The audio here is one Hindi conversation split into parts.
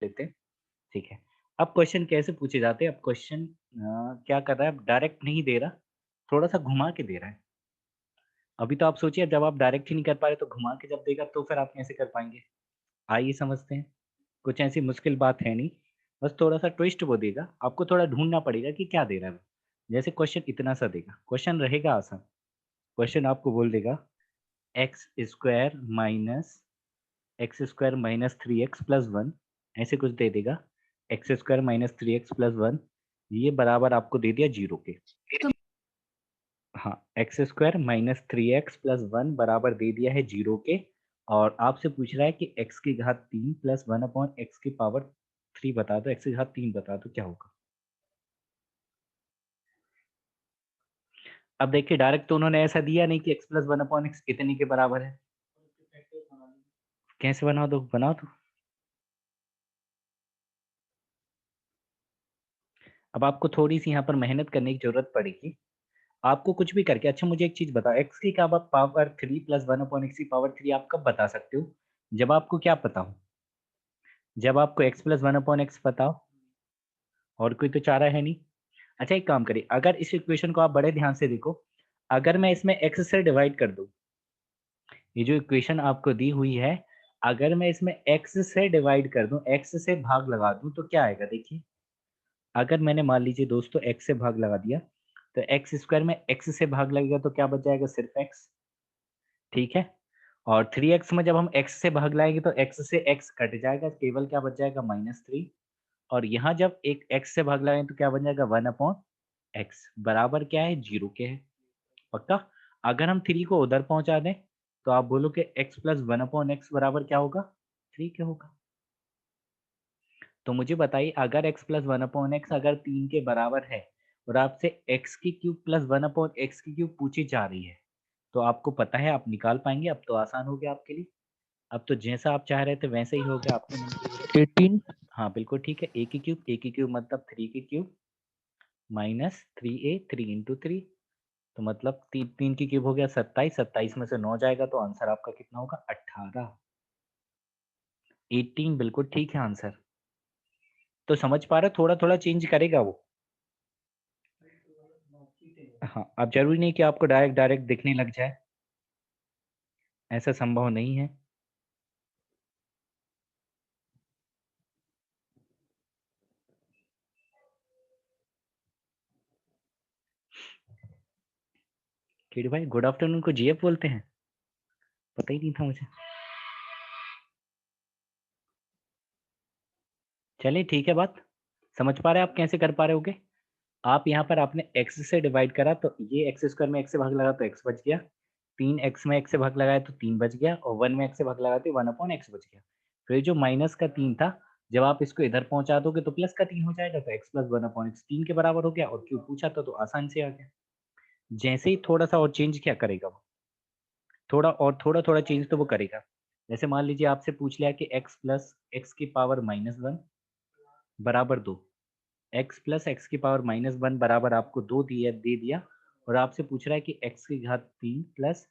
लेते हैं, ठीक है। अब क्वेश्चन कैसे पूछे जाते हैं? अब क्वेश्चन क्या कर रहा है, अब डायरेक्ट नहीं दे रहा, थोड़ा-सा घुमा के दे रहा है। अभी तो आप सोचिए जब आप डायरेक्ट ही नहीं कर पा रहे तो घुमा के जब देगा तो फिर आप कैसे कर पाएँगे? आइए समझते हैं। कुछ ऐसी मुश्किल बात है नहीं, बस थोड़ा-सा ट्विस्ट वो देगा, आपको थोड़ा ढूँढना पड़ेगा कि क्या दे रहा है वो। जैसे क्वेश्चन इतना सा देगा, क्वेश्चन रहेगा आसान। क्वेश्चन आपको बोल देगा x square minus x square minus 3x plus 1 ऐसे कुछ दे देगा। X square minus 3x plus 1 ये बराबर आपको दे दिया 0 के। हाँ, x square minus 3x plus 1 बराबर दे दिया है 0 के और आपसे पूछ रहा है कि x की घात 3 प्लस 1 अपॉन x की पावर 3 बता दो, x की घात 3 बता दो क्या होगा? अब देखिए डायरेक्ट तो उन्होंने ऐसा दिया नहीं कि x प्लस 1 अपॉन x इतने के बराबर है। कैसे बना दो? बना दो। अब आपको थोड़ी-सी यहाँ पर मेहनत करने की ज़रूरत पड़ेगी। आपको कुछ भी करके अच्छा मुझे एक चीज़ बताओ x की क्या आप पावर 3 प्लस 1 अपॉन x की पावर 3 आप कब बता सकते हो? जब आपको क्या पता हो? जब आपको x प्लस 1 अपॉन x पता हो और कोई तो चारा है नहीं। अच्छा एक काम करिए, अगर इस इक्वेशन को आप बड़े ध्यान से देखो, अगर मैं इसमें x से डिवाइड कर दूँ, ये जो इक्वेशन आपको दी हुई है, अगर मैं इसमें x से डिवाइड कर दूँ, x से भाग लगा दूँ तो क्या आएगा देखिए? अगर मैंने मान लीजिए दोस्तों x से भाग लगा दिया, तो x स्क्वायर में x से भाग लगेगा तो क्या बच जाएगा? सिर्फ x, ठीक है? और 3x में जब हम x से भाग लाएँगे तो x से x कट जाएगा, केवल क्या बच जाएगा? -3 और यहाँ जब एक x से भाग लगाएँ तो क्या बन जाएगा? 1 अपॉन x बराबर क्या है? 0 के है। पक्का? अगर हम 3 को उधर पहुँचा दें, तो आप बोलोगे x प्लस 1 अपॉन x बराबर क्या होगा? 3 के होगा। तो मुझे बताइए अगर x प्लस 1 अपॉन x अगर 3 के बराबर है और आपसे x की क्यूब प्लस 1 अपॉन x की क्यूब पूछी जा रही है, तो आपको पता है आप निकाल पाएँगे, अब तो आसान हो गया आपके लिए। अब तो जैसा आप चाह रहे थे वैसे ही हो गया आपके मन की बुराई। 18 हाँ, बिल्कुल ठीक है, a की क्यूब मतलब 3 की क्यूब माइनस 3a 3 इंटू 3 तो मतलब 3 की क्यूब हो गया 27, 27 में से 9 जाएगा तो आंसर आपका कितना होगा? 18। 18 बिल्कुल ठीक है आंसर। तो समझ पा रहे हो थोड़ा-थोड़ा चेंज करेगा वो। हाँ, अब ज़रूरी नहीं कि आपको डायरेक्ट डायरेक्ट दिखने लग जाए, ऐसा संभव नहीं है। किड भाई गुड आफ्टरनून को जीएफ बोलते हैं? पता ही नहीं था मुझे। चलिए ठीक है बात, समझ पा रहे हैं आप कैसे कर पा रहे होगे? आप यहाँ पर आपने x से डिवाइड करा तो ये x स्क्वायर में x से भाग लगा तो x बच गया। 3x में x से भाग लगाया तो 3 बच गया और 1 में x से भाग लगाया तो 1 अपॉन x बच गया। फिर जो माइनस का 3 था, जब आप इसको इधर पहुँचा दोगे तो प्लस का 3 हो जाएगा तो x प्लस 1 अपॉन x 3 के बराबर हो गया और क्यूब पूछा था तो आसान से आ गया। जैसे ही थोड़ा-सा और चेंज क्या करेगा वो? थोड़ा और थोड़ा-थोड़ा चेंज तो वो करेगा। जैसे मान लीजिए आपसे पूछ लिया कि x प्लस x की पावर -1 बराबर 2 x प्लस x की पावर -1 बराबर आपको 2 दे दिया और आपसे पूछ रहा है कि x की घात 3 प्लस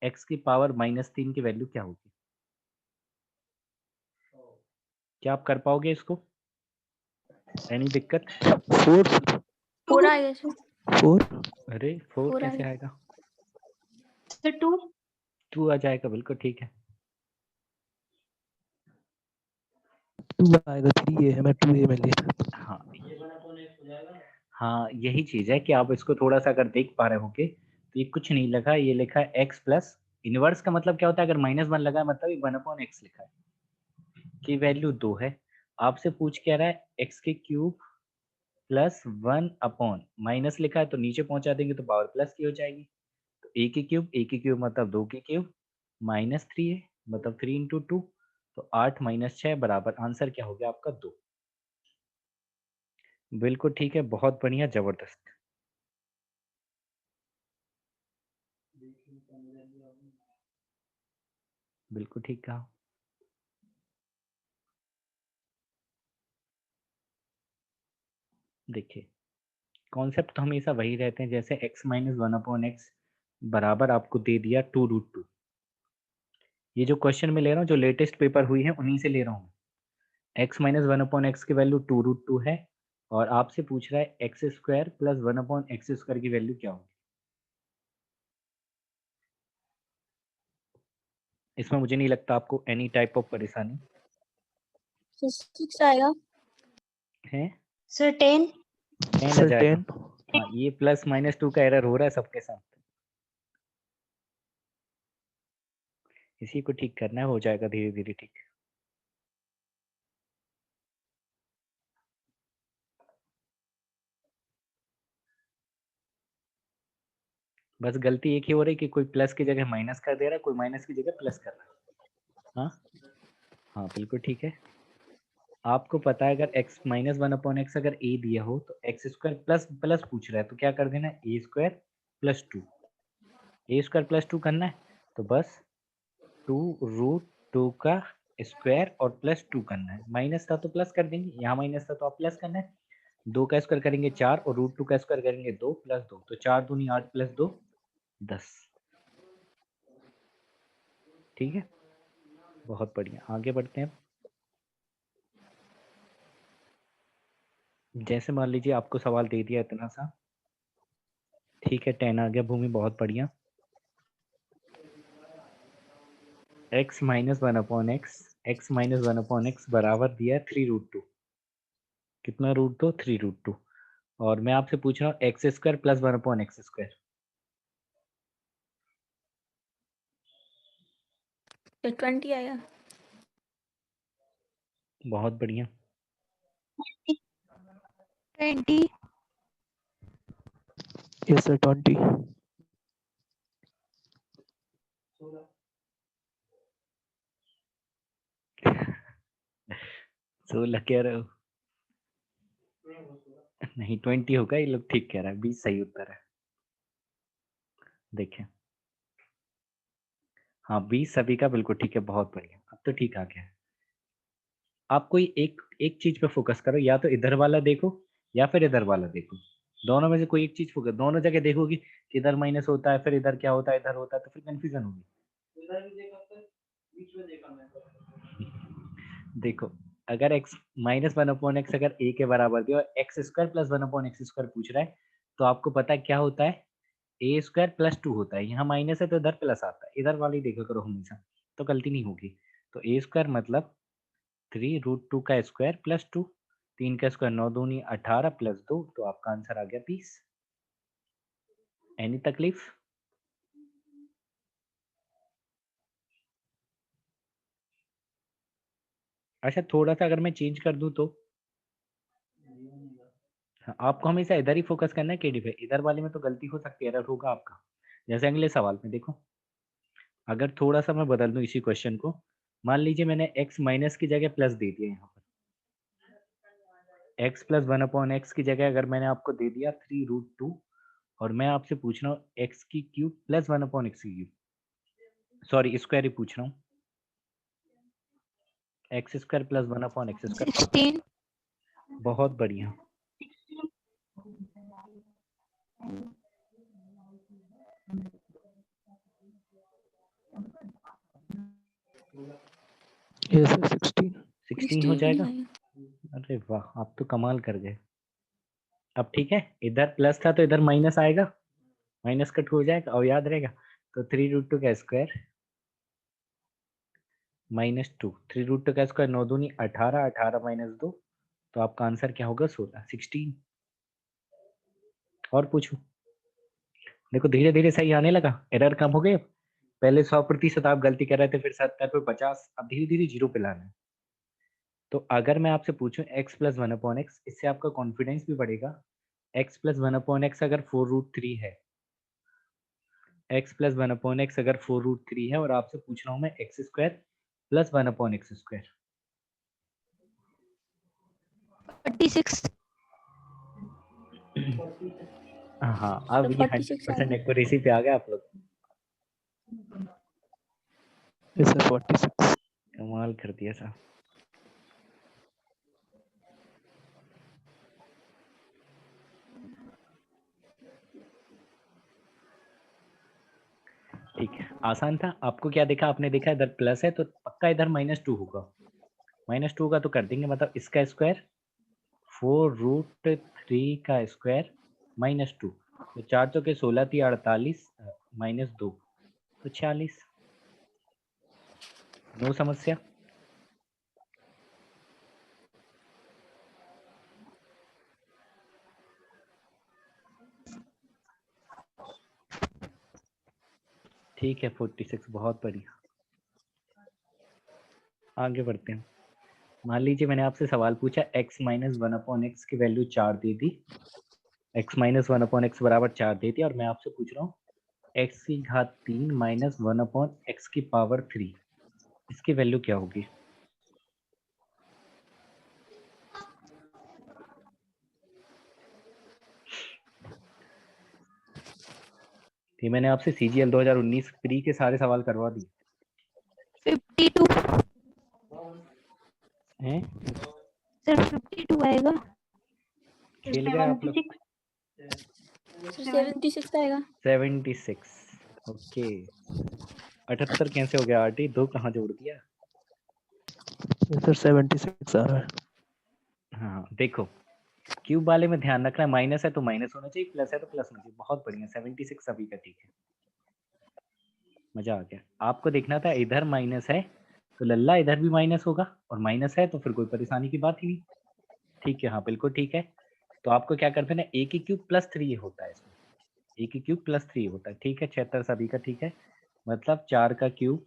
x की पावर -3 की वैल्यू क्या होगी? क्या आप कर पाओगे इसको? एनी दिक्कत? 4 पूरा आएगा सर 4 अरे 4 पूरा कैसे आएगा आएगा? सर 2 2 आ जाएगा बिल्कुल ठीक है। 2 आएगा 3a है मैं 2a में लिया। हाँ, हाँ, यही चीज़ है कि आप इसको थोड़ा-सा अगर देख पा रहे होगे, तो ये कुछ नहीं लिखा है, ये लिखा है x प्लस इनवर्स का मतलब क्या होता है? अगर -1 लगा है मतलब ये 1 अपॉन x लिखा है, की वैल्यू 2 है। आपसे पूछ क्या रहा है x की क्यूब प्लस 1 अपॉन माइनस लिखा है तो नीचे पहुँचा देंगे तो पावर प्लस की हो जाएगी। तो a की क्यूब मतलब 2 की क्यूब माइनस 3 है मतलब 3 इंटू 2 तो 8 माइनस 6 बराबर आंसर क्या हो गया आपका 2। बिल्कुल ठीक है, बहुत बढ़िया, ज़बरदस्त। बिल्कुल ठीक कहा। देखिए, कॉन्सेप्ट तो हमेशा वही रहते हैं जैसे x माइनस 1 अपॉन x बराबर आपको दे दिया 2√2। ये जो क्वेश्चन मैं ले रहा हूँ, जो लेटेस्ट पेपर हुई है, उन्हीं से ले रहा हूँ। x माइनस 1/x की वैल्यू 2√2 है और आपसे पूछ रहा है x square plus 1/x square की वैल्यू क्या होगी। इसमें मुझे नहीं लगता आपको एनी टाइप ऑफ परेशानी सर 6 आएगा। है। सर 10। 10 आ सर जाएगा। 10। हाँ, ये प्लस माइनस 2 का एरर हो रहा है सबके साथ, इसी को ठीक करना है, हो जाएगा धीरे धीरे ठीक। बस गलती एक ही हो रही है कि कोई प्लस की जगह माइनस कर दे रहा है, कोई माइनस की जगह प्लस कर रहा है। हाँ हाँ बिल्कुल ठीक है। आपको पता है अगर x माइनस 1/x अगर a दिया हो तो एक्स स्क्वायर प्लस प्लस पूछ रहा है तो क्या कर देना है, ए स्क्वायर प्लस 2। ए स्क्वायर प्लस 2 करना है तो बस 2√2 का स्क्वायर और प्लस 2 करना है। माइनस था तो प्लस कर देंगे, यहाँ माइनस था तो आप प्लस करना है। 2 का स्क्वायर करेंगे 4 और √2 का स्क्वायर करेंगे 2 प्लस 2, तो 4 दूनी 8 प्लस 2 10। ठीक है, बहुत बढ़िया, आगे बढ़ते हैं। जैसे मान लीजिए आपको सवाल दे दिया इतना सा, ठीक है 10 आ गया भूमि, बहुत बढ़िया। x minus 1/x, x minus 1/x बराबर दिया 3√2। कितना √2? 3√2। और मैं आपसे पूछ रहा हूँ x square plus 1/x square. Sir 20 आएगा। बहुत बढ़िया। 20। Yes sir 20। 16 कह रहे हो? नहीं 20 होगा, ये लोग ठीक कह रहा है, 20 सही उत्तर है। देखें, हाँ 20 सभी का बिल्कुल ठीक है, बहुत बढ़िया, अब तो ठीक आ गया है। आप कोई एक एक चीज पे फोकस करो, या तो इधर वाला देखो या फिर इधर वाला देखो, दोनों में से कोई एक चीज फोकस, दोनों जगह देखोगी कि इधर माइनस होता है फिर इधर क्या होता है, इधर होता है, तो फिर कंफ्यूजन होगी। देखो, अगर x माइनस 1/x अगर a के बराबर दिया और x square plus 1/x square पूछ रहा है, तो आपको पता है क्या होता है, ए स्क्वायर प्लस 2 होता है। यहाँ माइनस है तो इधर प्लस आता है, इधर वाली देखा करो हमेशा, तो गलती नहीं होगी। तो ए स्क्वायर मतलब 3√2 का स्क्वायर प्लस 2, 3 का स्क्वायर 9 दूनी 18 प्लस 2, तो आपका आंसर आ गया 20। एनी तकलीफ? अच्छा थोड़ा सा अगर मैं चेंज कर दूं तो, हाँ, आपको हमेशा इधर ही फोकस करना है केडी पे, इधर वाले में तो गलती हो सकती है, एरर होगा आपका। जैसे अगले सवाल में देखो, अगर थोड़ा सा मैं बदल दूं इसी क्वेश्चन को, मान लीजिए मैंने x माइनस की जगह प्लस दे दिया, यहाँ पर x प्लस 1/x की जगह अगर मैंने आपको दे दिया 3√2, और मैं आपसे पूछ रहा हूँ x की क्यूब प्लस 1/x की क्यूब, सॉरी स्क्वायर ही पूछ रहा हूँ, x square plus 1/x square. 16। बहुत बढ़िया। Yes sir 16। 16 हो 16 जाएगा? आएगा। अरे वाह, आप तो कमाल कर गए। अब ठीक है, इधर प्लस था तो इधर माइनस आएगा, माइनस कट हो जाएगा और याद रहेगा। तो 3√2 का स्क्वायर माइनस 2, 3√2 का स्क्वायर 9 दूनी 18, 18 माइनस 2, तो आपका आंसर क्या होगा 16, 16। और पूछो, देखो धीरे धीरे सही आने लगा, एरर कम हो गए। पहले 100% आप गलती कर रहे थे, फिर 70 पे 50, अब धीरे धीरे जीरो पे लाना है। तो अगर मैं आपसे पूछूं x प्लस 1/x, इससे आपका कॉन्फिडेंस भी बढ़ेगा। x प्लस 1/x अगर 4√3 है, x प्लस 1/x अगर 4√3 है, और आपसे पूछ रहा हूं मैं x square plus 1/x square. 46। हाँ अब ये 46 100% आएगा। एक्यूरेसी पे आ गए आप लोग, यस सर 46। कमाल कर दिया साहब। ठीक है, आसान था। आपको क्या देखा, आपने देखा इधर प्लस है तो पक्का इधर -2 होगा, -2 का तो कर देंगे, मतलब इसका स्क्वायर 4√3 का स्क्वायर -2, तो 4 चौके 16 × 48 -2 तो 46। नो समस्या। ठीक है 46, बहुत बढ़िया। आगे बढ़ते हैं। मान लीजिए मैंने आपसे सवाल पूछा x - 1/x की वैल्यू 4 दे दी, x - 1/x बराबर 4 दे दिया, और मैं आपसे पूछ रहा हूँ x की घात 3 - 1/x की पावर 3, इसकी वैल्यू क्या होगी? ये मैंने आपसे CGL 2019 प्री के सारे सवाल करवा दिए 52 हैं। सर 52 आएगा। खेल गए आप लोग। 76 आएगा। 76 ओके। 78 कैसे हो गया आरटी? 2 कहाँ जोड़ दिया? ये सर 76 आ रहा है। हाँ देखो, क्यूब वाले में ध्यान रखना, माइनस है तो माइनस होना चाहिए, प्लस है तो प्लस होना चाहिए। बहुत बढ़िया, 76 सभी का ठीक है। मजा आ गया। आपको देखना था इधर माइनस है तो लल्ला इधर भी माइनस होगा, और माइनस है तो फिर कोई परेशानी की बात ही नहीं। ठीक है, हाँ बिल्कुल ठीक है। तो आपको क्या करते हैं ना, a की क्यूब प्लस 3 होता है इसमें, a की क्यूब प्लस 3 होता है। ठीक है 76 सभी का ठीक है, मतलब 4 का क्यूब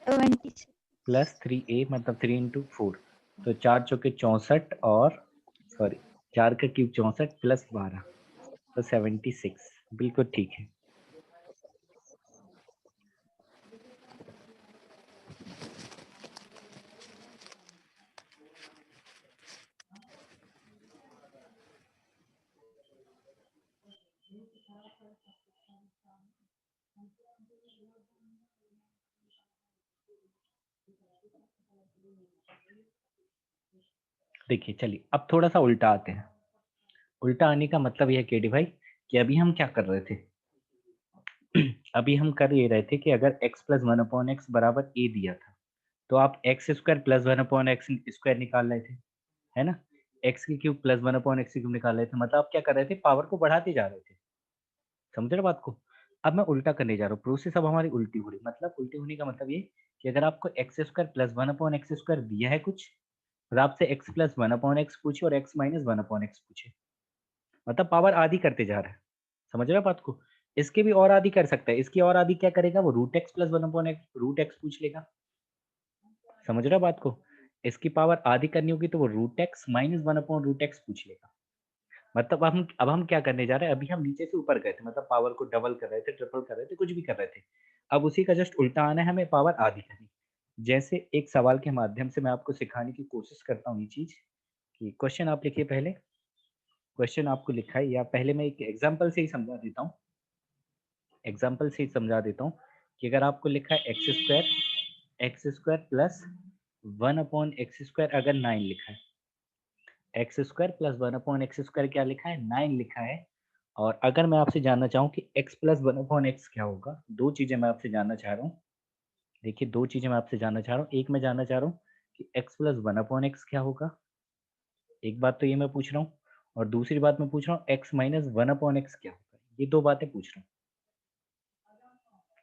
76 प्लस 3a मतलब 3 × 4, तो 4 चौके 64, और सॉरी 4 का क्यूब 64 प्लस 12 तो 76 बिल्कुल ठीक है। देखिए चलिए अब थोड़ा सा उल्टा आते हैं। उल्टा आने का मतलब यह केडी भाई कि अभी हम क्या कर रहे थे अभी हम कर ये रहे थे कि अगर x + 1/x बराबर a दिया था, तो आप x² + 1/x स्क्वायर निकाल रहे थे, है ना? x की क्यूब प्लस 1/x की क्यूब निकाल रहे थे, मतलब आप क्या कर रहे थे, पावर को बढ़ाते जा रहे थे। समझ रहे हो बात को? अब मैं उल्टा करने जा रहा हूँ, प्रोसेस अब हमारी उल्टी हो रही है। मतलब उल्टी होने का मतलब ये कि अगर आपको x² + 1/x² दिया है कुछ, और आपसे x + 1/x पूछे और x - 1/x पूछे, मतलब पावर आधी करते जा रहा है। समझ रहे हो बात को? इसके भी और आधी कर सकता है। इसकी और आधी क्या करेगा, वो √x + 1/x √x पूछ लेगा। समझ रहे हो बात को? इसकी पावर आधी करनी होगी तो वो √x - 1/√x पूछ लेगा। मतलब अब हम क्या करने जा रहे हैं, अभी हम नीचे से ऊपर गए थे, मतलब पावर को डबल कर रहे थे, ट्रिपल कर रहे थे, कुछ भी कर रहे थे। अब उसी का जस्ट उल्टा आना है, हमें पावर आधी करनी। जैसे एक सवाल के माध्यम से मैं आपको सिखाने की कोशिश करता हूँ ये चीज़, कि क्वेश्चन आप लिखिए पहले। क्वेश्चन आपको लिखा है, या पहले मैं एक एग्जांपल से ही समझा देता हूँ। एग्जांपल से ही समझा देता हूँ कि अगर आपको लिखा है x² प्लस 1/x² अगर 9 लिखा है, x² प्लस 1/x² क्या लिखा है, 9 लिखा है। और अगर मैं आपसे जानना चाहूँ कि x प्लस 1/x क्या होगा, दो चीजें मैं आपसे जानना चाह रहा हूँ। देखिए दो चीजें मैं आपसे जानना चाह रहा हूँ। एक मैं जानना चाह रहा हूँ कि x प्लस 1/x क्या होगा, एक बात तो ये मैं पूछ रहा हूँ, और दूसरी बात मैं पूछ रहा हूँ x माइनस 1/x क्या होगा। ये दो बातें पूछ रहा हूँ।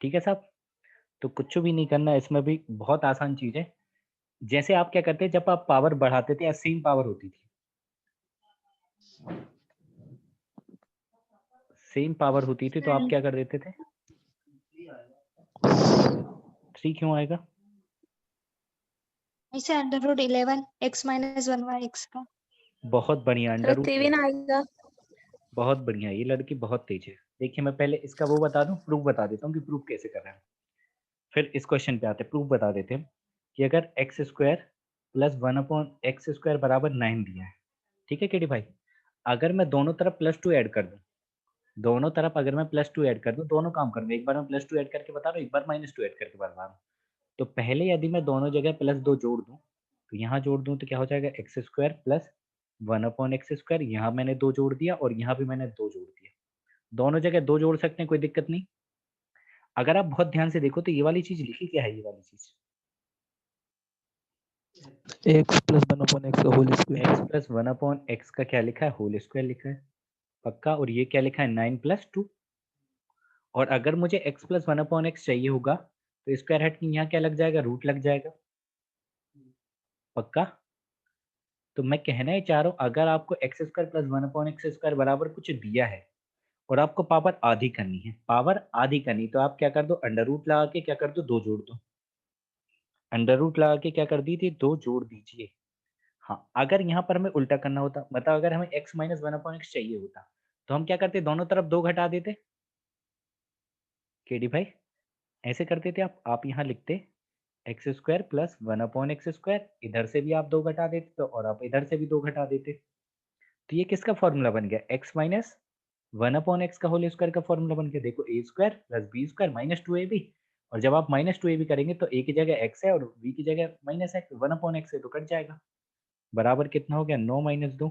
ठीक है साहब? तो कुछ भी नहीं करना है इसमें, भी बहुत आसान चीज है। जैसे आप क्या करते हैं, जब आप पावर बढ़ाते थे या सेम पावर होती थी, सेम पावर होती थी तो आप क्या कर देते थे, 3 क्यों आएगा? ऐसे √11 x - 1/x का। बहुत बढ़िया, सर अंडर 7 आएगा। बहुत बढ़िया, ये लड़की बहुत तेज है। देखिए मैं पहले इसका वो बता दूं, प्रूफ बता देता हूँ कि प्रूफ कैसे कर रहे हैं, फिर इस क्वेश्चन पे आते हैं। प्रूफ बता देते हैं कि अगर x² प्लस 1/x² बराबर 9 दिया है, ठीक है केडी भाई, अगर मैं दोनों तरफ +2 ऐड कर दूं, दोनों तरफ अगर मैं +2 ऐड कर दूं, दोनों काम करूंगा, एक बार मैं +2 ऐड करके बता रहा हूँ, एक बार -2 ऐड करके बता रहा हूँ। तो पहले यदि मैं दोनों जगह +2 जोड़ दूं, तो यहाँ जोड़ दूं तो क्या हो जाएगा, x² प्लस 1/x², यहाँ मैंने 2 जोड़ दिया और यहाँ भी मैंने 2 जोड़ दिया। दोनों जगह 2 जोड़ सकते हैं, कोई दिक्कत नहीं। अगर आप बहुत ध्यान से देखो तो ये वाली चीज़ लिखी क्या है, ये वाली चीज़? x प्लस 1/x का whole x square. Plus 1/x का क्या लिखा है, होल स्क्वायर लिखा है पक्का। और ये क्या लिखा है, 9 + 2। और अगर मुझे x प्लस 1/x चाहिए होगा तो स्क्वायर हेड की यहाँ क्या लग जाएगा, रूट लग जाएगा पक्का। तो मैं कहना ही चाह रहा हूँ, अगर आपको x² प्लस 1/x² बराबर कुछ दिया है और आपको पावर आधी करनी है, पावर आधी करनी, तो आप क्या कर दो, अंडर रूट लगा के क्या कर दो, 2 जोड़ दो। अंडर रूट लगा के क्या कर दीजिए, 2 जोड़ दीजिए। हाँ, अगर यहाँ पर हमें उल्टा करना होता, मतलब अगर हमें x माइनस 1/x चाहिए होता तो हम क्या करते, दोनों तरफ 2 घटा देते। केडी भाई ऐसे करते थे आप यहाँ लिखते x² प्लस 1/x², इधर से भी आप 2 घटा देते तो, और आप इधर से भी 2 घटा देते। तो ये किसका फॉर्मूला बन गया, x माइनस 1/x का होल स्क्वायर का फॉर्मूला बन गया। देखो a² plus b² minus 2ab, और जब आप माइनस 2ab करेंगे तो a की जगह x है और b की जगह माइनस x, 1/x है तो कट जाएगा। बराबर कितना हो गया, 9 माइनस 2।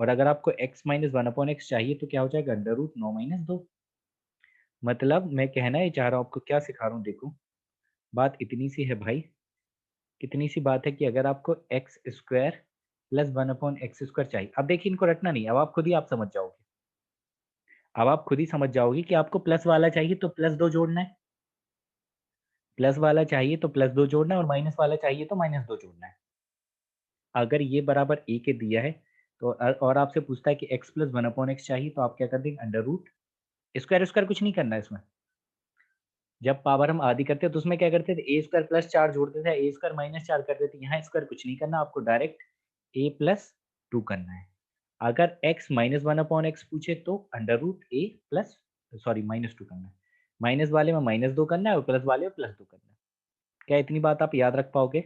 और अगर आपको x माइनस 1/x चाहिए तो क्या हो जाएगा, अंडर रूट 9 माइनस 2। मतलब मैं कहना ही चाह रहा हूँ, आपको क्या सिखा रहा हूँ, देखो बात इतनी सी है भाई, कितनी सी बात है कि अगर आपको x² प्लस 1/x² चाहिए, अब देखिए इनको रटना नहीं, अब आप खुद ही आप समझ जाओगे। अब आप खुद ही समझ जाओगे कि आपको प्लस वाला चाहिए तो प्लस 2 जोड़ना है, प्लस वाला चाहिए तो प्लस 2 जोड़ना है, और माइनस वाला चाहिए तो माइनस 2 जोड़ना है। अगर ये बराबर a के दिया है तो और आपसे पूछता है कि x प्लस 1/x चाहिए, तो आप क्या कर देंगे, अंडर रूट स्क्वायर स्क्वायर कुछ नहीं करना है इसमें। जब पावर हम आधी करते हैं तो उसमें क्या करते थे, a² प्लस 4 जोड़ते थे, a² माइनस 4 करते थे। यहाँ स्क्वायर कुछ नहीं करना, आपको डायरेक्ट a प्लस 2 करना है। अगर x माइनस 1/x पूछे तो under root a plus, sorry minus 2 करना है, माइनस वाले में माइनस 2 करना है और प्लस वाले में प्लस 2 करना है। क्या इतनी बात आप याद रख पाओगे?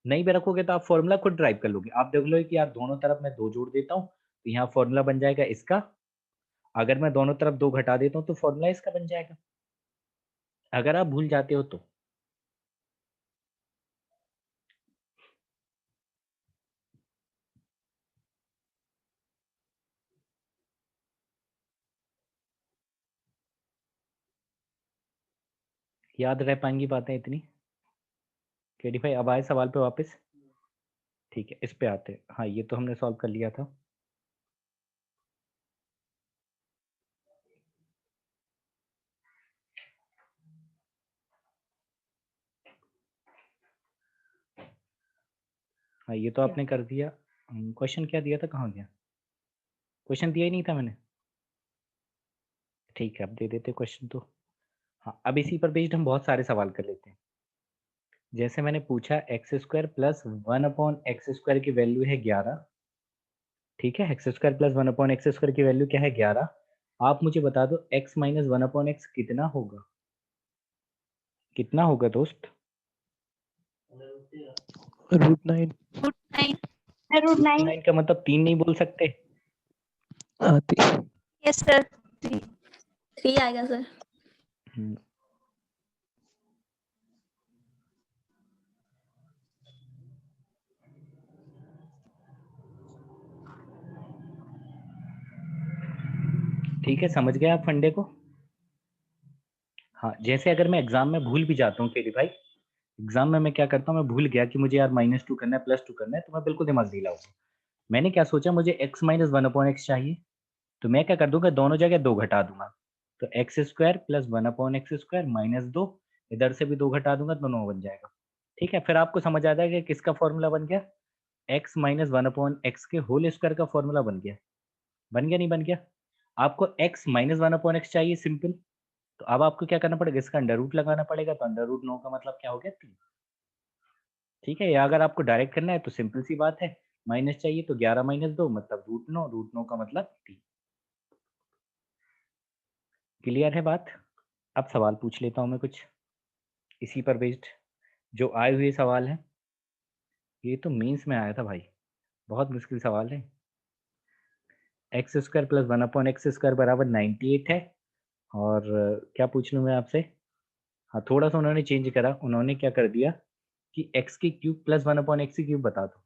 नहीं भी रखोगे तो आप फॉर्मूला खुद ड्राइव कर लोगे। आप देख लो कि यार दोनों तरफ मैं 2 जोड़ देता हूँ तो यहाँ फॉर्मूला बन जाएगा इसका। अगर मैं दोनों तरफ 2 घटा देता हूँ तो फॉर्मूला इसका बन जाएगा, अगर आप भूल जाते हो तो। याद रह पाएंगी बातें इतनी? केडी भाई अब आए सवाल पे वापस? ठीक है, इस पे आते हैं। हाँ, ये तो हमने सॉल्व कर लिया था। हाँ, ये तो आपने कर दिया। क्वेश्चन क्या दिया था, कहाँ गया? क्वेश्चन दिया ही नहीं था मैंने। ठीक है, अब दे देते क्वेश्चन तो। हाँ, अब इसी पर बेस्ड हम बहुत सारे सवाल कर लेते हैं। जैसे मैंने पूछा x² प्लस 1/x² की वैल्यू है 11। ठीक है, x² प्लस 1/x² की वैल्यू क्या है, 11। आप मुझे बता दो x माइनस 1/x कितना होगा, कितना होगा दोस्त? √9। √9। 9 का मतलब 3 नहीं बोल सकते? आती। Yes sir. 3 आएगा सर। हम्म, ठीक है, समझ गए आप फंडे को? हाँ, जैसे अगर मैं एग्जाम में भूल भी जाता हूँ केडी भाई, एग्जाम में मैं क्या करता हूँ, मैं भूल गया कि मुझे यार -2 करना है, +2 करना है, तो मैं बिल्कुल दिमाग ढीला होगा। मैंने क्या सोचा, मुझे x माइनस 1/x चाहिए, तो मैं क्या कर दूंगा, दोनों जगह 2 घटा दूंगा। तो x² प्लस 1/x² माइनस 2, इधर से भी 2 घटा दूंगा तो 9 बन जाएगा। ठीक है, फिर आपको समझ आ जाएगा कि किसका फॉर्मूला बन गया, x माइनस 1/x के होल स्क्वायर का फॉर्मूला बन गया। बन गया नहीं बन गया? आपको x माइनस 1/x चाहिए सिंपल, तो अब आपको क्या करना पड़ेगा, इसका अंडर रूट लगाना पड़ेगा। तो अंडर रूट 9 का मतलब क्या हो गया, 3। ठीक है, या अगर आपको डायरेक्ट करना है तो सिंपल सी बात है, माइनस चाहिए तो 11 माइनस 2 मतलब √9, √9 का मतलब 3। क्लियर है बात? अब सवाल पूछ लेता हूँ मैं कुछ इसी पर बेस्ड, जो आए हुए सवाल हैं। ये तो मेंस में आया था भाई, बहुत मुश्किल सवाल है। x² प्लस 1/x² बराबर 98 है। और क्या पूछ लूँ मैं आपसे? हाँ, थोड़ा सा उन्होंने चेंज करा, उन्होंने क्या कर दिया कि x की क्यूब प्लस 1/x की क्यूब बता दो।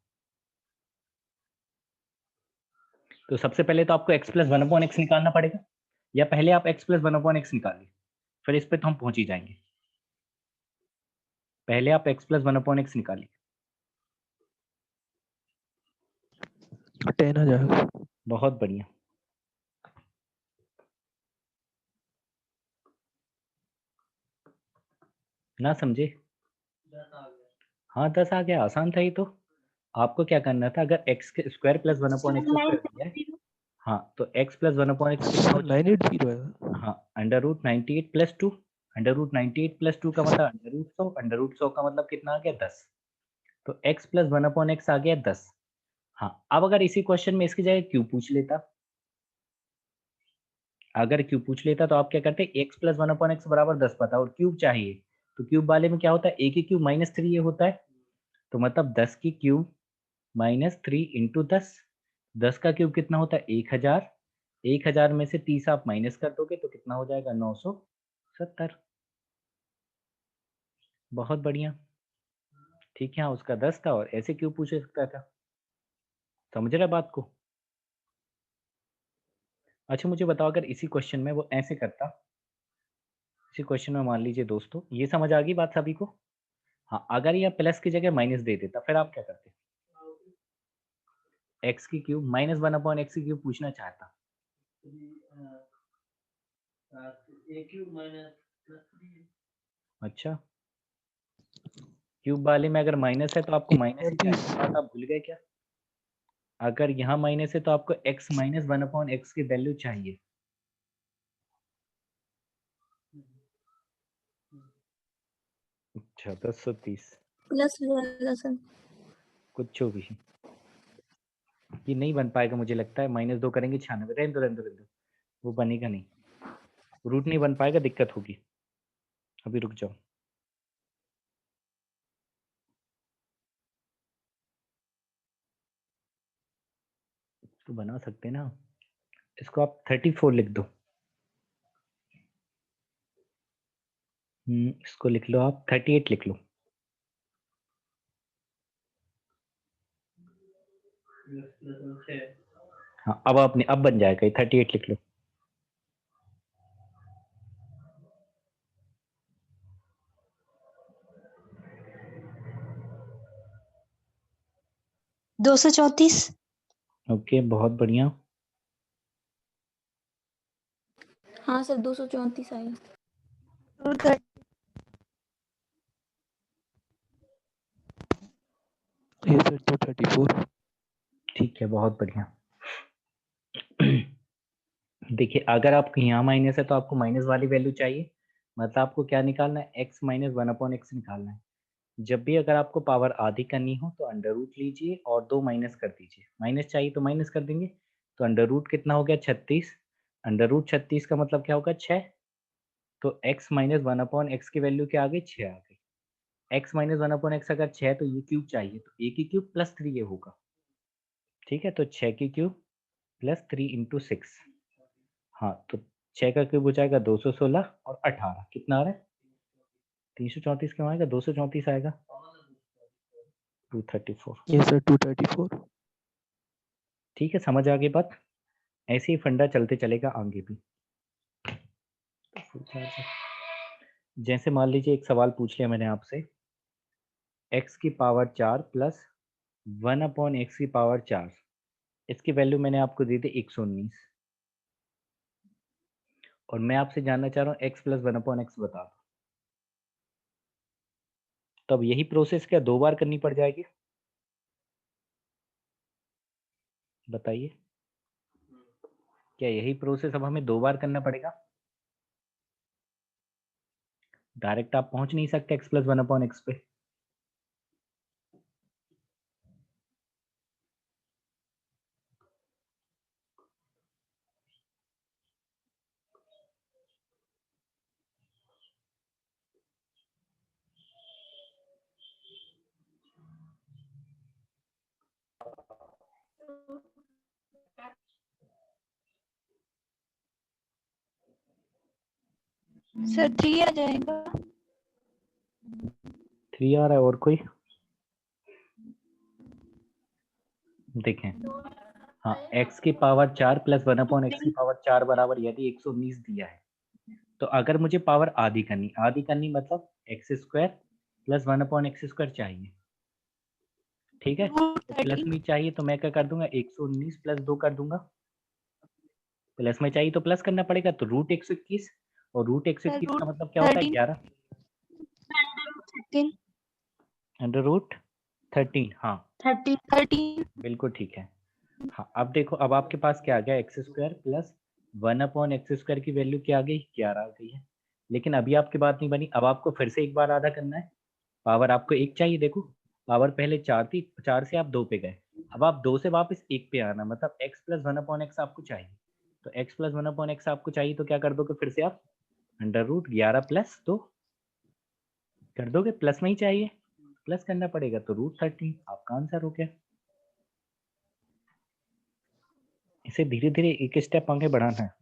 तो सबसे पहले तो आपको x प्लस 1/x निकालना पड़ेगा, या पहले आप x प्लस 1/x निकालिए, फिर इस पे तो हम पहुंच ही जाएंगे। पहले आप x प्लस 1/x निकालिए। 10 आ जाएगा। बहुत बढ़िया। ना समझे? हाँ 10 आ गया, आसान था ये तो। आपको क्या करना था, अगर एक्स के स्क्वायर प्लस 1/x² दिया है, हाँ तो x प्लस 1/x कितना हो जाएगा? 980 आएगा। हाँ √98 प्लस 2। √98 प्लस 2 का मतलब √100, √100 का मतलब कितना आ गया? 10। तो x प्लस 1/x आ गया 10। हाँ अब अगर इसी क्वेश्चन में इसकी जगह क्यूब पूछ लेता, अगर क्यूब पूछ लेता तो आप क्या करते? x प्लस 1/x बराबर 10 पता और क्यूब चाहिए, तो क्यूब वाले में क्या होता है? a की क्यूब -3 ये होता है, तो मतलब 10 की क्यूब -3 इंटू 10। 10 का क्यूब कितना होता है? 1000। 1000 में से 30 आप माइनस कर दोगे तो कितना हो जाएगा? 970। बहुत बढ़िया। ठीक है, हाँ उसका 10 था और ऐसे क्यों पूछ सकता था? समझ रहे बात को? अच्छा मुझे बताओ, अगर इसी क्वेश्चन में वो ऐसे करता, इसी क्वेश्चन में मान लीजिए दोस्तों, ये समझ आ गई बात सभी को? हाँ अगर ये प्लस की जगह माइनस दे देता, फिर आप क्या करते? एक्स की क्यूब -1/x की क्यूब पूछना चाहता। अच्छा, क्यूब वाले में अगर माइनस है तो आपको माइनस ही चाहिए, ये बात आप भूल गए क्या? अगर यहाँ माइनस है तो आपको x -1/x की वैल्यू चाहिए। अच्छा 1030 प्लस रहेगा सर। कुछ भी, ये नहीं बन पाएगा मुझे लगता है। -2 करेंगे 96, रहने दो रहने दो रहने दो, वो बनेगा नहीं, रूट नहीं बन पाएगा, दिक्कत होगी। अभी रुक जाओ, तो बना सकते हैं ना, इसको आप 34 लिख दो। इसको लिख लो आप 38 लिख लो। हाँ अब आपने, अब बन जाएगा ये, 38 लिख लो। दो सौ 34। ओके बहुत बढ़िया। हाँ सर 234 आएगा। 230। ये सर 234। ठीक है बहुत बढ़िया। देखिए अगर आपको यहाँ माइनस है तो आपको माइनस वाली वैल्यू चाहिए, मतलब आपको क्या निकालना है? x -1/x निकालना है। जब भी अगर आपको पावर आधी करनी हो तो अंडर रूट लीजिए और 2 माइनस कर दीजिए, माइनस चाहिए तो माइनस कर देंगे। तो अंडर रूट कितना हो गया? 36। अंडर रूट 36 का मतलब क्या होगा? 6। तो x -1/x की वैल्यू क्या आ गई? 6 आ गई। x -1/x अगर 6 तो ये क्यूब चाहिए, तो a की क्यूब प्लस 3 ये होगा। ठीक है, तो 6 की क्यूब प्लस 3 इंटू 6। हाँ तो 6 का क्यूब हो जाएगा 216 और 18 कितना आ रहा है? 334 क्यों आएगा? 234 आएगा। 234। ये सर 234। ठीक है, समझ आ गई बात? ऐसे ही फंडा चलते चलेगा आगे भी। जैसे मान लीजिए एक सवाल पूछ लिया मैंने आपसे, x की पावर 4 प्लस 1/x की पावर 4, इसकी वैल्यू मैंने आपको दी थी 119, और मैं आपसे जानना चाह रहा हूँ x प्लस 1/x बता दो। तब यही प्रोसेस क्या 2 बार करनी पड़ जाएगी? बताइए, क्या यही प्रोसेस अब हमें 2 बार करना पड़ेगा? डायरेक्ट आप पहुंच नहीं सकते x प्लस 1/x पे। सर 3 आ जाएगा। 3 आ रहा है, और कोई? देखें, हाँ x की पावर 4 प्लस 1/x की पावर 4 बराबर यदि 119 दिया है, तो अगर मुझे पावर आधी करनी मतलब x² प्लस 1/x² चाहिए। ठीक है, रूट तो प्लस 13 में चाहिए तो मैं क्या कर दूंगा 119 प्लस 2 कर दूंगा। प्लस में चाहिए तो प्लस करना पड़ेगा, तो रूट 121 और रूट 121 रूट का मतलब क्या होता है 13 11 13 अंडर रूट 13। हाँ 13 बिल्कुल ठीक है। हाँ अब देखो, अब आपके पास क्या आ गया, एक्स स्क्वायर प्लस 1/x² की वैल्यू क्या आ गई, 11 आ गई है। लेकिन अभी आपकी बात नहीं बनी, अब आपको फिर से एक बार आधा करना है। पावर आपको एक चाहिए, देखो पावर पहले 4 थी, 4 से आप 2 पे गए, अब आप 2 से वापस 1 पे आना, मतलब x प्लस 1/x आपको चाहिए। तो x प्लस 1/x आपको चाहिए तो क्या कर दोगे फिर से आप, अंडर रूट 11 प्लस 2 कर दोगे, प्लस में ही चाहिए प्लस करना पड़ेगा, तो रूट 13 आपका आंसर हो गया। इसे धीरे धीरे एक स्टेप आगे बढ़ाना है।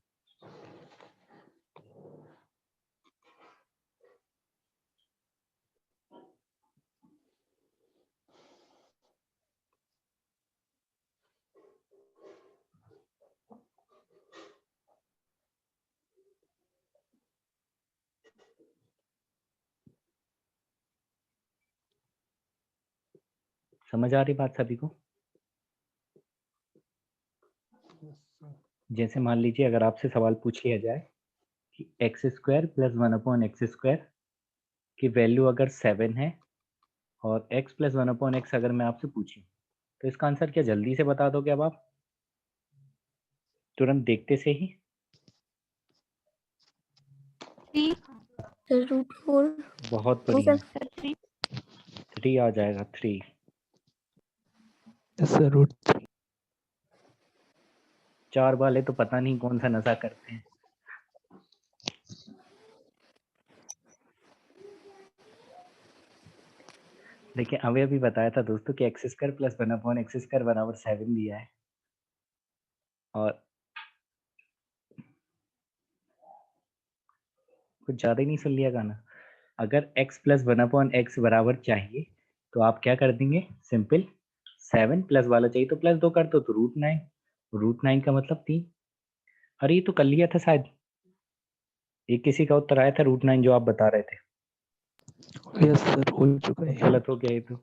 समझ आ रही बात सभी को? जैसे मान लीजिए अगर आपसे सवाल पूछ लिया जाए कि एक्स स्क्वायर प्लस 1/x² की वैल्यू अगर 7 है और x प्लस 1/x अगर मैं आपसे पूछूं, तो इसका आंसर क्या जल्दी से बता दोगे अब आप, तुरंत देखते से ही? 3 सर रूट 4। बहुत नहीं बढ़िया, सर 3 3 आ जाएगा, 3। Yes sir root 3। 4 वाले तो पता नहीं कौन सा नशा करते हैं। देखिए हमें अभी बताया था दोस्तों कि एक्स स्क्वायर प्लस 1/x² बराबर 7 दिया है, और कुछ ज्यादा ही नहीं सुन लिया गाना। अगर x प्लस 1/x बराबर चाहिए तो आप क्या कर देंगे, सिंपल 7 प्लस वाला चाहिए तो प्लस 2 कर दो, तो रूट 9। रूट 9 का मतलब 3। अरे ये तो कर लिया था शायद, ये किसी का उत्तर आया था रूट 9 जो आप बता रहे थे, यस सर हो चुका है। गलत हो गया ये तो।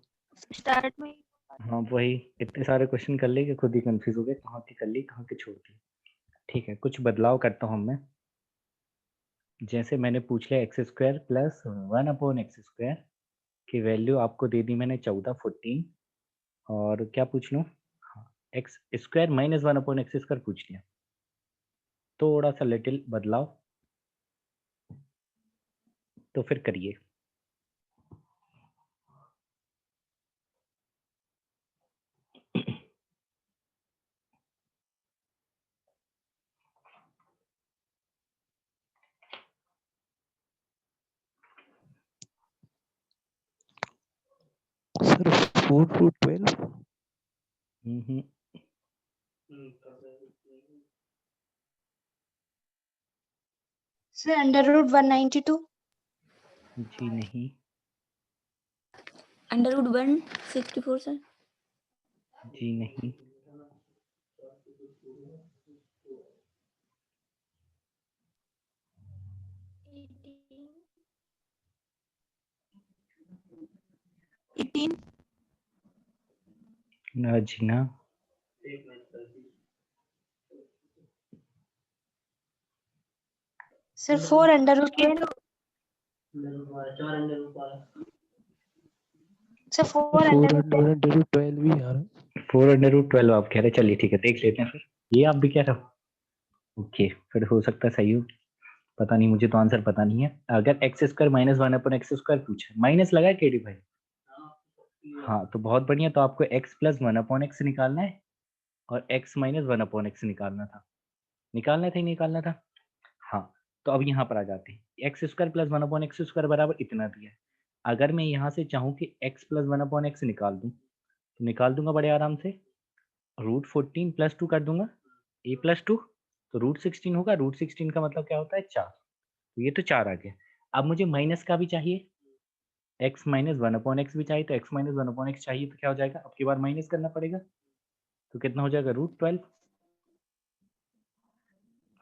स्टार्ट में हाँ वही, इतने सारे क्वेश्चन कर लिए कि खुद ही कंफ्यूज हो गए, कहाँ की कर ली कहाँ की छोड़ दी। ठीक है, कुछ बदलाव करता हूँ मैं। जैसे मैंने पूछ लिया एक्स स्क्वायर प्लस 1/x² की वैल्यू आपको दे दी मैंने 14 14, और क्या पूछ लूँ, हाँ एक्स स्क्वायर माइनस 1/x² पूछ लिया। थोड़ा सा लिटिल बदलाव, तो फिर करिए। Sir 4 root 12। हम्म, सर अंडर रूट 192 जी नहीं, अंडर रूट 164 सर। जी नहीं, 18 ना जी ना। Sir 4 under root 12 sir 4 under 4 root under root 12 भी आ रहा है। 4/√12 आप कह रहे, चलिए ठीक है देख लेते हैं फिर, ये आप भी कह रहे हो, ओके फिर हो सकता है सही हो, पता नहीं, मुझे तो आंसर पता नहीं है। अगर एक्स स्क्वायर माइनस 1/x² पूछे, माइनस लगा है केडी भाई? हाँ तो बहुत बढ़िया, तो आपको x प्लस 1/x निकालना है और x माइनस 1/x निकालना था ही निकालना था। हाँ तो अब यहाँ पर आ जाते हैं, एक्स स्क्वायर प्लस 1/x² बराबर इतना दिया है। अगर मैं यहाँ से चाहूँ कि x प्लस 1/x निकाल दूँ, तो निकाल दूंगा बड़े आराम से, रूट 14 प्लस 2 कर दूंगा, a प्लस 2, तो रूट 16 होगा, रूट 16 का मतलब क्या होता है 4, तो ये तो 4 आ गया। अब मुझे माइनस का भी चाहिए, x माइनस 1/x भी चाहिए, तो x माइनस 1/x चाहिए तो क्या हो जाएगा, अब की बार माइनस करना पड़ेगा, तो कितना हो जाएगा, रूट 12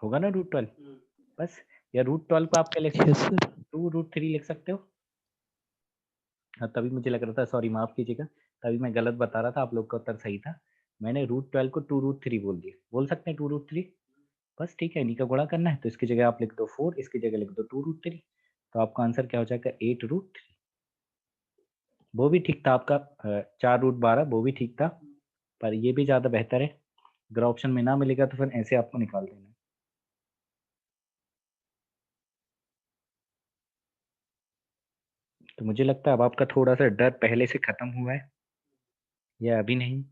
होगा ना, रूट 12 बस। या रूट 12 को आप क्या लिख सकते यस हो, सर 2√3 लिख सकते हो। हाँ तभी मुझे लग रहा था, सॉरी माफ कीजिएगा, तभी मैं गलत बता रहा था, आप लोग का उत्तर सही था। मैंने √12 को 2√3 बोल दिया। बोल सकते हैं 2√3? बस ठीक है, इन्हीं का गुणा करना है, तो इसकी जगह आप लिख दो 4, इसकी जगह लिख दो 2√3, तो आपका आंसर क्या हो जाएगा 8√3। वो भी ठीक था आपका 4√12, वो भी ठीक था, पर ये भी ज़्यादा बेहतर है। अगर ऑप्शन में ना मिलेगा तो फिर ऐसे आपको निकाल देना है। तो मुझे लगता है अब आपका थोड़ा सा डर पहले से खत्म हुआ है, या अभी नहीं?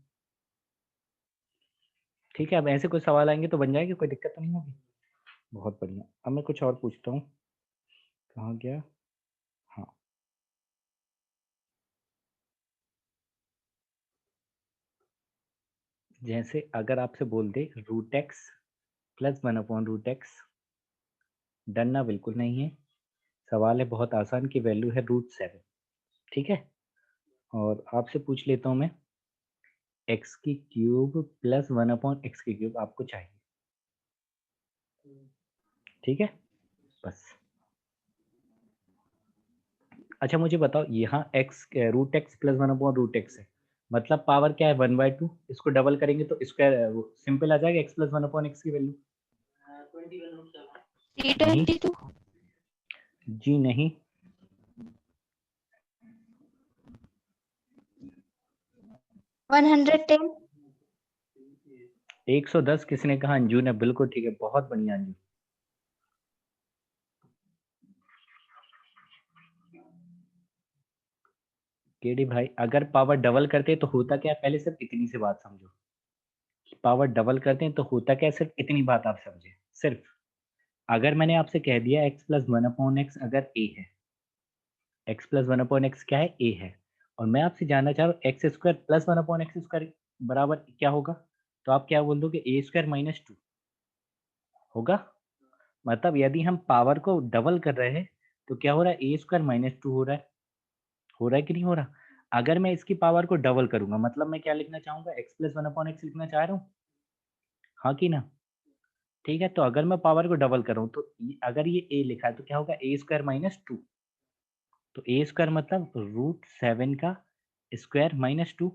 ठीक है, अब ऐसे कोई सवाल आएंगे तो बन जाएगी, कोई दिक्कत तो नहीं होगी। बहुत बढ़िया। अब मैं कुछ और पूछता हूँ। कहाँ गया? हाँ, जैसे अगर आपसे बोल दे √x + 1/√x, डरना बिल्कुल नहीं है। सवाल है बहुत आसान की वैल्यू है √7। ठीक है, और आपसे पूछ लेता हूँ मैं, x³ + 1/x³ आपको चाहिए। ठीक है, बस। अच्छा मुझे बताओ, यहाँ √x + 1/√x है, मतलब पावर क्या है 1/2। इसको डबल करेंगे तो स्क्वायर सिंपल आ जाएगा, x + 1/x की वैल्यू। 322 जी नहीं, 110 110 किसने कहा? अंजू ने, बिल्कुल ठीक है, बहुत बढ़िया अंजू। केडी भाई, अगर पावर डबल करते तो होता क्या है, पहले सिर्फ इतनी सी बात समझो। पावर डबल करते हैं तो होता क्या है, सिर्फ इतनी बात आप समझे। सिर्फ अगर मैंने आपसे कह दिया x + 1/x अगर a है, x + 1/x क्या है? a है, और मैं आपसे जानना चाह रहा हूँ x² + 1/x² बराबर क्या होगा, तो आप क्या बोल दोगे? a² - 2 होगा। मतलब यदि हम पावर को डबल कर रहे हैं तो क्या हो रहा है? a² - 2 हो रहा है कि नहीं हो रहा? अगर मैं इसकी पावर को डबल करूंगा, मतलब मैं क्या लिखना चाहूंगा? x + 1/x लिखना चाह रहा हूँ, हाँ कि ना? ठीक है, तो अगर मैं पावर को डबल कर रहा हूँ तो अगर ये a लिखा है तो क्या होगा? a² - 2। तो a² मतलब √7 का स्क्वायर माइनस 2।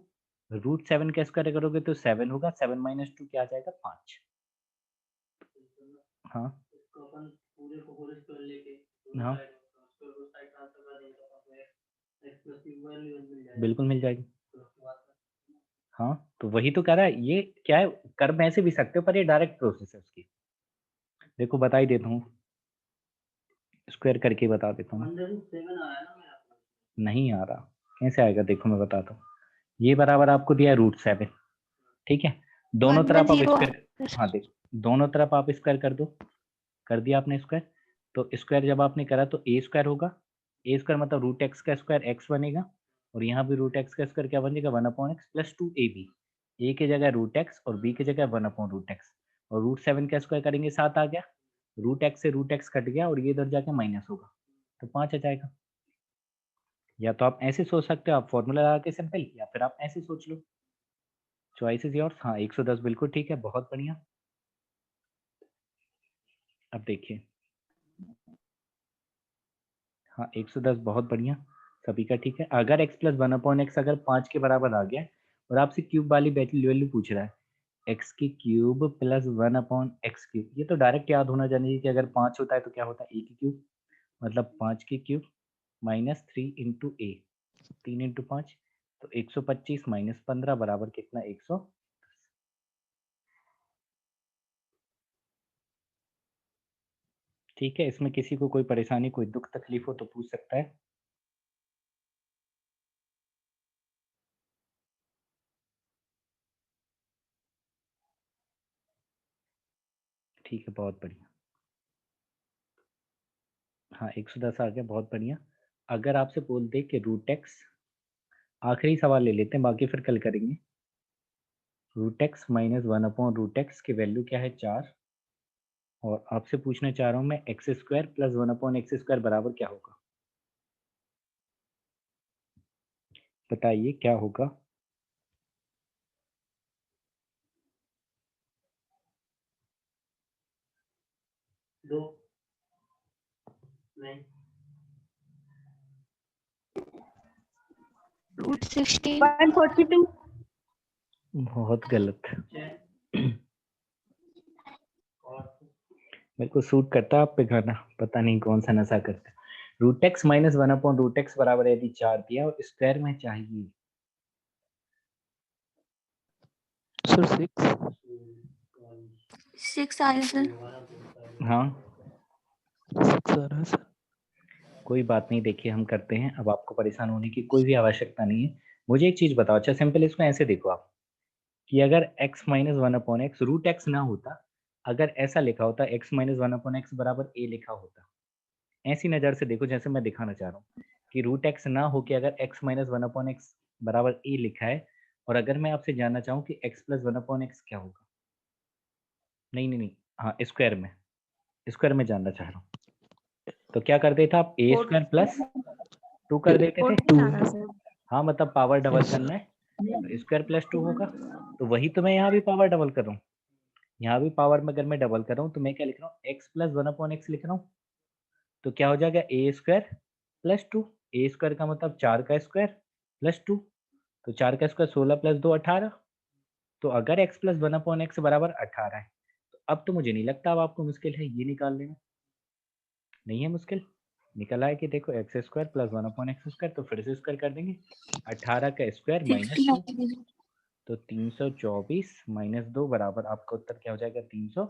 √7 का स्क्वायर करोगे तो 7 होगा, 7 - 2 क्या आ जाएगा? 5। हाँ, हाँ, बिल्कुल मिल जाएगी। हाँ, तो वही तो कह रहा है, ये क्या है, कर में ऐसे भी सकते हो, पर ये डायरेक्ट प्रोसेस है उसकी। देखो बता ही देता हूँ, स्क्वायर करके बता देता हूँ। नहीं आ रहा, कैसे आएगा? देखो मैं बताता हूँ। ये बराबर आपको दिया है √7। ठीक है, दोनों तरफ आप 110 स्क्वायर, हाँ देखो, दोनों तरफ आप स्क्वायर कर दो। कर दिया आपने स्क्वायर, तो स्क्वायर जब आपने करा तो a² होगा। a² मतलब √x का स्क्वायर x बनेगा, और यहाँ भी √x का स्क्वायर क्या बनेगा? 1/x + 2ab। a की जगह √x और b की जगह 1/√x, और √7 का स्क्वायर करेंगे 7 आ गया, √x से √x कट गया और ये इधर जाके माइनस होगा, तो 5 आ जाएगा। या तो आप ऐसे सोच सकते हो, आप फॉर्मूला लगा के सिंपल, या फिर आप ऐसे सोच लो। Choice is yours. हाँ, 110 बिल्कुल ठीक है, बहुत बढ़िया। अब देखिए, हाँ 110 बहुत बढ़िया, सभी का ठीक है। अगर x + 1/x अगर 5 के बराबर आ गया और आपसे क्यूब वाली वैल्यू पूछ रहा है, x³ + 1/x³, ये तो डायरेक्ट याद होना चाहिए कि अगर 5 होता है तो क्या होता है? a³ मतलब 5³ माइनस 3 इंटू a, 3 इंटू 5, तो 125 - 15 बराबर कितना? 100। ठीक है, इसमें किसी को कोई परेशानी, कोई दुख तकलीफ हो तो पूछ सकता है। ठीक है, बहुत बढ़िया। हाँ 110 आ गया, बहुत बढ़िया। अगर आपसे बोल दे कि √x, आखिरी सवाल ले लेते हैं, बाकी फिर कल करेंगे। √x - 1/√x की वैल्यू क्या है? 4। और आपसे पूछना चाह रहा हूँ मैं, x² + 1/x² बराबर क्या होगा? बताइए क्या होगा? रूट 16 142 बहुत गलत। मेरे को सूट करता आप पे गाना, पता नहीं कौन सा नशा करता। Root x minus 1 upon root x बराबर है यदि 4 दिया और स्क्वायर में चाहिए। सर 6 6 आया सर। हाँ 6 आ रहा है सर। कोई बात नहीं, देखिए हम करते हैं। अब आपको परेशान होने की कोई भी आवश्यकता नहीं है। मुझे एक चीज बताओ, अच्छा सिंपल इसको ऐसे देखो आप कि अगर x minus 1 upon x root x ना होता, अगर ऐसा लिखा होता x माइनस 1 अपॉन एक्स बराबर a लिखा होता, ऐसी नज़र से देखो जैसे मैं दिखाना चाह रहा हूँ कि रूट एक्स ना हो के अगर x माइनस 1 अपॉन एक्स बराबर a लिखा है, और अगर मैं आपसे जानना चाहूँ कि x प्लस 1 अपॉन एक्स क्या होगा। नहीं नहीं नहीं, हाँ स्क्वायर में जानना चाह रहा हूँ। तो क्या कर देता आप, a स्क्वायर प्लस 2 कर देते थे। 2 हाँ मतलब पावर डबल Yes, करना है, तो स्क्वायर प्लस 2 होगा। तो वही तो मैं यहाँ भी पावर डबल कर रहा हूँ। यहाँ भी पावर में अगर मैं डबल कर रहा हूँ तो मैं क्या लिख रहा हूँ, x प्लस 1 अपॉन एक्स लिख रहा हूँ। तो क्या हो जाएगा, ए स्क्वायर प्लस 2। ए स्क्वायर का मतलब 4 का स्क्वायर प्लस 2, तो 4 का स्क्वायर 16 प्लस 2 18। तो अगर x प्लस 1 अपॉन एक्स बराबर 18 है, तो अब तो मुझे नहीं लगता अब आपको मुश्किल है ये निकालने में। नहीं है मुश्किल, निकल आए कि देखो x square plus 1 upon x square, तो फिर से स्क्वायर कर देंगे। 18 का स्क्वायर माइनस 2, 16 तो 324 माइनस 2 बराबर आपका उत्तर क्या हो जाएगा, 300।